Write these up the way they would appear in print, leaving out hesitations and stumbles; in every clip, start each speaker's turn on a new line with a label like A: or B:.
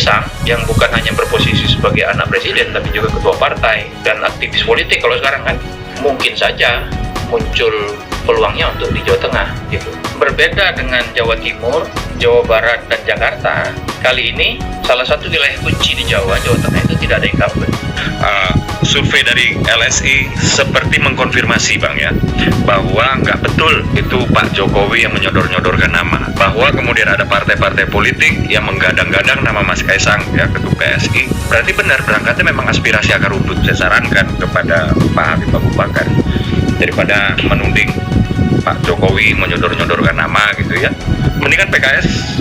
A: Kaisang yang bukan hanya berposisi sebagai anak presiden tapi juga ketua partai dan aktivis politik kalau sekarang kan, mungkin saja muncul peluangnya untuk di Jawa Tengah gitu. Berbeda dengan Jawa Timur, Jawa Barat dan Jakarta, kali ini salah satu wilayah kunci di Jawa Tengah itu tidak ada incumbent.
B: Survei dari LSI seperti mengkonfirmasi Bang ya, bahwa nggak betul itu Pak Jokowi yang menyodor-nyodorkan nama, bahwa kemudian ada partai-partai politik yang menggadang-gadang nama Mas Kaisang ya, ketua PSI. Berarti benar berangkatnya memang aspirasi akar rumput. Saya sarankan kepada Pak Habib Abu Bakar, daripada menuding Pak Jokowi menyodor-nyodorkan nama gitu ya, mendingan PKS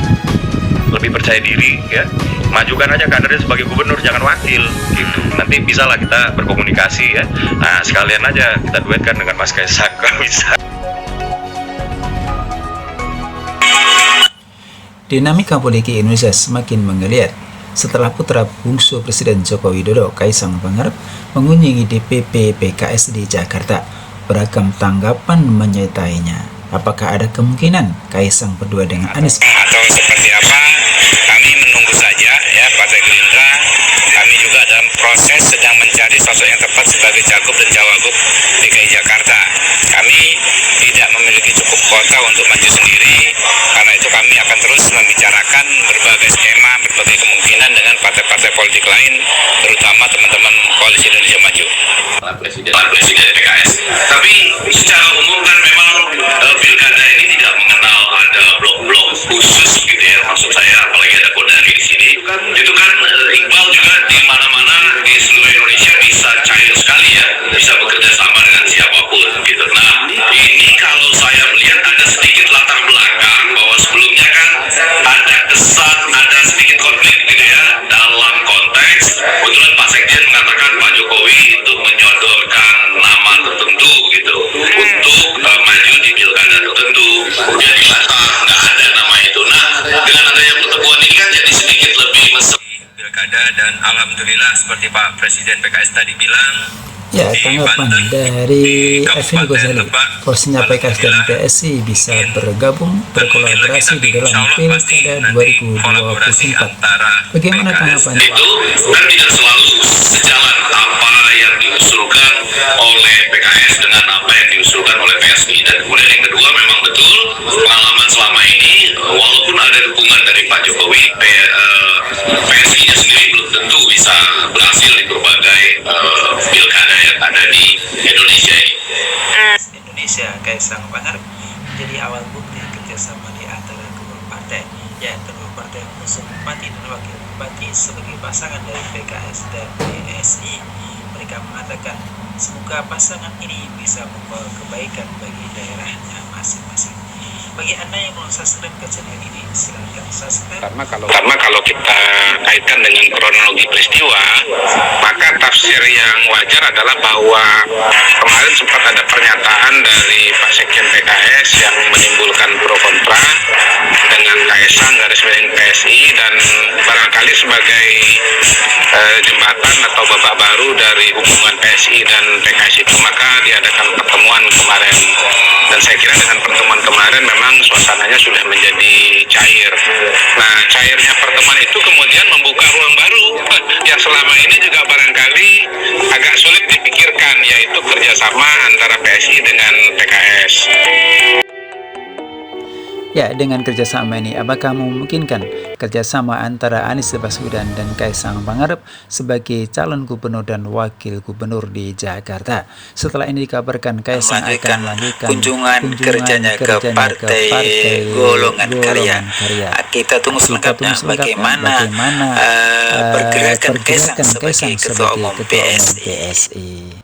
B: lebih percaya diri ya, majukan aja kadernya sebagai gubernur, jangan wakil gitu. Nanti bisalah kita berkomunikasi ya. Nah sekalian aja kita duetkan dengan Mas Kaisang kalau bisa.
C: Dinamika politik Indonesia semakin menggeliat setelah putra bungsu Presiden Joko Widodo, Kaisang Pangarep, mengunjungi DPP PKS di Jakarta. Beragam tanggapan menyertainya. Apakah ada kemungkinan Kaisang berdua dengan Anies?
D: Atau seperti apa? Kami menunggu saja ya, Partai Gerindra. Kami juga dalam proses sedang mencari sosok yang tepat sebagai cagup dan cawagup DKI Jakarta. Kami tidak memiliki cukup kuota untuk maju sendiri. Karena itu kami akan terus membicarakan berbagai skema, berbagai kemungkinan dengan partai-partai politik lain, terutama teman-teman Koalisi Indonesia Maju. Presiden PKS. Tapi secara umum kan memang pilkada ini tidak mengenal ada blok-blok khusus gitu ya. Maksud saya apalagi ada Kodari di sini. Itu kan Iqbal juga di mana-mana di seluruh Indonesia bisa cair sekali ya, bisa bekerja sama dengan siapapun gitu. Nah, ini kalau saya melihat ada sedikit latar belakang bahwa sebelumnya kan ada kesan, ada sedikit konflik gitu ya dalam konteks kebetulan Pak Sekjen mengatakan Pak Jokowi itu menyodorkan nama tertentu gitu untuk maju di pilkada tertentu, kemudian dibantah nggak ada nama itu. Nah, dengan adanya pertemuan ini kan jadi sedikit lebih mesem pilkada, dan alhamdulillah seperti Pak Presiden PKS tadi bilang,
C: Ya, tanggapan dari Evin Gozali, porsinya PKS dan PSI bisa bergabung berkolaborasi di dalam Pilkada 2024. Bagaimana tanggapan?
D: Itu kan tidak selalu sejalan apa yang diusulkan oleh PKS dengan apa yang diusulkan oleh PSI. Dan kemudian yang kedua, memang betul pengalaman selama ini, walaupun ada dukungan dari Pak Jokowi, PSI-nya sendiri belum tentu bisa berhasil di berbagai pilkada yang ada di Indonesia ini.
C: Indonesia, Kaisang Pangarep menjadi awal bukti kerjasama di antara kedua partai, yaitu kedua partai mengusung bupati dan wakil bupati sebagai pasangan dari PKS dan PSI. Mereka mengatakan semoga pasangan ini bisa membawa kebaikan bagi daerahnya masing-masing. Bagi Anda yang belum subscribe ke channel ini, silahkan subscribe.
D: Karena kalau kita kaitkan dengan kronologi peristiwa, maka tafsir yang wajar adalah bahwa kemarin sempat ada pernyataan dari Pak Sekjen PKS yang menimbulkan pro kontra dengan Kaisang garis miring PSI, dan barangkali sebagai jembatan atau babak baru dari hubungan PSI dan PKS itu, maka diadakan pertemuan kemarin. Dan saya kira dengan pertemuan kemarin memang suasananya sudah menjadi cair. Nah, cairnya pertemuan itu kemudian membuka ruang baru yang selama ini juga barangkali agak sulit dipikirkan, yaitu kerjasama antara PSI dengan PKS.
C: Ya, dengan kerjasama ini, apakah memungkinkan kerjasama antara Anies Baswedan dan Kaisang Pangarep sebagai calon gubernur dan wakil gubernur di Jakarta? Setelah ini dikabarkan Kaisang akan melanjutkan
E: kunjungan kerjanya ke partai golongan karya. Kita tunggu selengkapnya bagaimana pergerakan Kaisang sebagai ketua umum PSI.